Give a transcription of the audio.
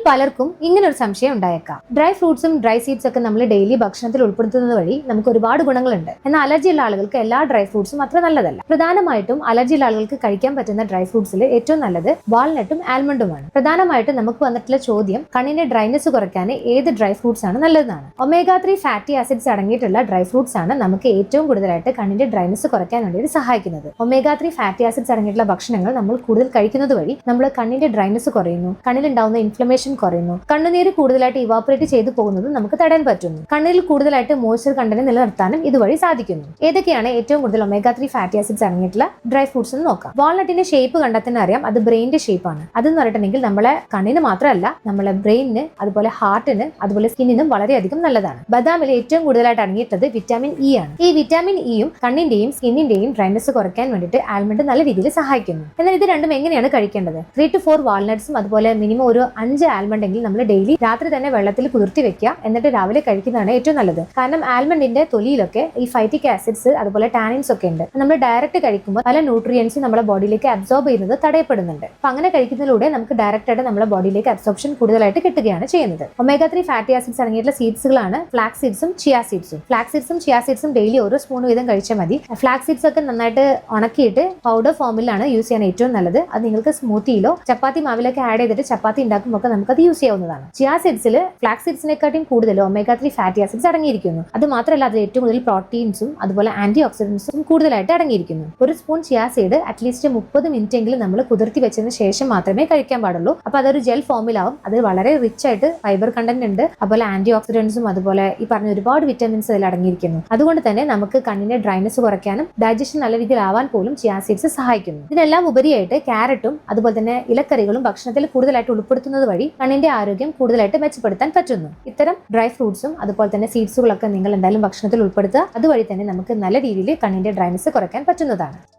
പലർക്കും ഇങ്ങനെ ഒരു സംശയം ഉണ്ടായേക്കാം. ഡ്രൈ ഫ്രൂട്ട്സും ഡ്രൈ സീഡ്സ് ഒക്കെ നമ്മൾ ഡെയിലി ഭക്ഷണത്തിൽ ഉൾപ്പെടുത്തുന്നത് വഴി നമുക്ക് ഒരുപാട് ഗുണങ്ങളുണ്ട്. എന്നാൽ അലർജി ഉള്ള ആളുകൾക്ക് എല്ലാ ഡ്രൈ ഫ്രൂട്ട്സും അത്ര നല്ലതല്ല. പ്രധാനമായിട്ടും അലർജി ഉള്ള ആളുകൾക്ക് കഴിക്കാൻ പറ്റുന്ന ഡ്രൈ ഫ്രൂട്ട്സിൽ ഏറ്റവും നല്ലത് വാൾനട്ടും ആൽമണ്ടുമാണ്. പ്രധാനമായിട്ടും നമുക്ക് വന്നിട്ടുള്ള ചോദ്യം കണ്ണിന്റെ ഡ്രൈനെസ് കുറയ്ക്കാൻ ഏത് ഡ്രൈ ഫ്രൂട്ട്സ് ആണ് നല്ലതെന്നാണ്. ഒമേഗ 3 ഫാറ്റി ആസിഡ്സ് അടങ്ങിയിട്ടുള്ള ഡ്രൈ ഫ്രൂട്ട്സ് ആണ് നമുക്ക് ഏറ്റവും കൂടുതലായിട്ട് കണ്ണിന്റെ ഡ്രൈനെസ് കുറയ്ക്കാൻ വേണ്ടി സഹായിക്കുന്നത്. ഒമേഗ 3 ഫാറ്റി ആസിഡ്സ് അടങ്ങിയിട്ടുള്ള ഭക്ഷണങ്ങൾ നമ്മൾ കൂടുതൽ കഴിക്കുന്നത് വഴി നമ്മുടെ കണ്ണിന്റെ ഡ്രൈനെസ് കുറയുന്നു, കണ്ണിലുണ്ടാവുന്ന ഇൻഫ്ലമേഷൻ കുറയുന്നു, കണ്ണുനീര് കൂടുതലായിട്ട് ഇവാപറേറ്റ് ചെയ്തു പോകുന്നത് നമുക്ക് തടയാൻ പറ്റുന്നു. കണ്ണിൽ കൂടുതലായിട്ട് മോയ്സ്ചർ കണ്ടന്റ് നിലനിർത്താനും ഇതുവഴി സാധിക്കുന്നു. ഏതൊക്കെയാണ് ഏറ്റവും കൂടുതൽ ഒമേഗ 3 ഫാറ്റി ആസിഡ്സ് അടങ്ങിയിട്ടുള്ള ഡ്രൈ ഫ്രൂട്ട്സ് എന്ന് നോക്കാം. വാൾനട്ടിന്റെ ഷേപ്പ് കണ്ടാൽ തന്നെ അറിയാം, അത് ബ്രെയിന്റെ ഷേപ്പ് ആണ്. അതെന്ന് പറഞ്ഞിട്ടുണ്ടെങ്കിൽ നമ്മളെ കണ്ണിന് മാത്രമല്ല, നമ്മളെ ബ്രെയിനിന്, അതുപോലെ ഹാർട്ടിന്, അതുപോലെ സ്കിന്നിനും വളരെയധികം നല്ലതാണ്. ബദാമിൽ ഏറ്റവും കൂടുതലായിട്ട് അടങ്ങിയിട്ടുള്ളത് വിറ്റാമിൻ ഇ ആണ്. ഈ വിറ്റാമിൻ ഇയും കണ്ണിന്റെയും സ്കിന്നിന്റെയും ഡ്രൈനെസ് കുറയ്ക്കാൻ വേണ്ടിയിട്ട് ആൽമണ്ട് നല്ല രീതിയിൽ സഹായിക്കുന്നു. എന്നാൽ ഇത് രണ്ടും എങ്ങനെയാണ് കഴിക്കേണ്ടത്? 3 to 4 വാൾനട്ട്സും അതുപോലെ മിനിമം ഒരു 5 ആൽമണ്ട് എങ്കിൽ നമ്മൾ ഡെയിലി രാത്രി തന്നെ വെള്ളത്തിൽ കുതിർത്തി വെക്കുക, എന്നിട്ട് രാവിലെ കഴിക്കുന്നതാണ് ഏറ്റവും നല്ലത്. കാരണം ആൽമണ്ടിന്റെ തൊലിയിലൊക്കെ ഈ ഫൈറ്റിക് ആസിഡ്സ് അതുപോലെ ടാനിൻസ് ഒക്കെ ഉണ്ട്. നമ്മൾ ഡയറക്റ്റ് കഴിക്കുമ്പോൾ പല ന്യൂട്രിയൻസും നമ്മുടെ ബോഡിയിലേക്ക് അബ്സോർബ് ചെയ്യുന്നത് തടയപ്പെടുന്നുണ്ട്. അപ്പൊ അങ്ങനെ കഴിക്കുന്നതിലൂടെ നമുക്ക് ഡയറക്റ്റ് ആയിട്ട് നമ്മുടെ ബോഡിയിലേക്ക് അബ്സോർപ്ഷൻ കൂടുതലായിട്ട് കിട്ടുകയാണ് ചെയ്യുന്നത്. ഒമേഗ 3 ഫാറ്റി ആസിഡ്സ് അടങ്ങിയിട്ടുള്ള സീഡ്സുകളാണ് ഫ്ലാക്സ് സീഡ്സും ചിയ സീഡ്സും. ഫ്ലാക്സ് സീഡ്സും ചിയ സീഡ്സും ഡെയിലി ഓരോ സ്പൂൺ വീതം കഴിച്ചാൽ മതി. ഫ്ലാക്സ് സീഡ്സ് ഒക്കെ നന്നായിട്ട് ഉണക്കിയിട്ട് പൗഡർ ഫോമിലാണ് യൂസ് ചെയ്യാൻ ഏറ്റവും നല്ലത്. അത് നിങ്ങൾക്ക് സ്മൂത്തിയിലോ ചപ്പാത്തി മാവിലൊക്കെ ആഡ് ചെയ്തിട്ട് ചപ്പാത്തി ഉണ്ടാക്കുമ്പോൾ നമുക്കത് യൂസ് ചെയ്യാവുന്നതാണ്. ചിയ സീഡ്സിൽ ഫ്ലാക്സ് സീഡ്സിനെക്കാട്ടും കൂടുതൽ ഒമേഗ 3 ഫാറ്റി ആസിഡ്സ് അടങ്ങിയിരിക്കുന്നു. അത് മാത്രമല്ല അതിൽ ഏറ്റവും കൂടുതൽ പ്രോട്ടീൻസും അതുപോലെ ആന്റി ഓക്സിഡൻസും കൂടുതലായിട്ട് അടങ്ങിയിരിക്കുന്നു. ഒരു spoon chia seed at least 30 minute എങ്കിലും നമ്മൾ കുതിർത്തി വെച്ചതിന് ശേഷം മാത്രമേ കഴിക്കാൻ പാടുള്ളൂ. അപ്പൊ അതൊരു ജെൽ ഫോമിലാവും. അത് വളരെ റിച്ച് ആയിട്ട് ഫൈബർ കണ്ടന്റ് ഉണ്ട്, അതുപോലെ ആന്റി ഓക്സിഡൻസും അതുപോലെ ഈ പറഞ്ഞ ഒരുപാട് വിറ്റമിൻസ് അതിൽ അടങ്ങിയിരിക്കുന്നു. അതുകൊണ്ട് തന്നെ നമുക്ക് കണ്ണിന്റെ ഡ്രൈനെസ് കുറയ്ക്കാനും ഡൈജഷൻ നല്ല രീതിയിൽ ആവാൻ പോലും ചിയ സീഡ്സ് സഹായിക്കുന്നു. ഇതിനെല്ലാം ഉപരിയായിട്ട് ക്യാരറ്റും അതുപോലെ തന്നെ ഇലക്കറികളും ഭക്ഷണത്തിൽ കൂടുതലായിട്ട് ഉൾപ്പെടുത്തുന്നത് വഴി കണ്ണിന്റെ ആരോഗ്യം കൂടുതലായിട്ട് മെച്ചപ്പെടുത്താൻ പറ്റുന്നു. ഇത്തരം ഡ്രൈ ഫ്രൂട്ട്സും അതുപോലെ തന്നെ സീഡ്സുകളൊക്കെ നിങ്ങൾ എന്തായാലും ഭക്ഷണത്തിൽ ഉൾപ്പെടുത്തുക. അതുവഴി തന്നെ നമുക്ക് നല്ല രീതിയിൽ കണ്ണിന്റെ ഡ്രൈനെസ് കുറയ്ക്കാൻ പറ്റുന്നതാണ്.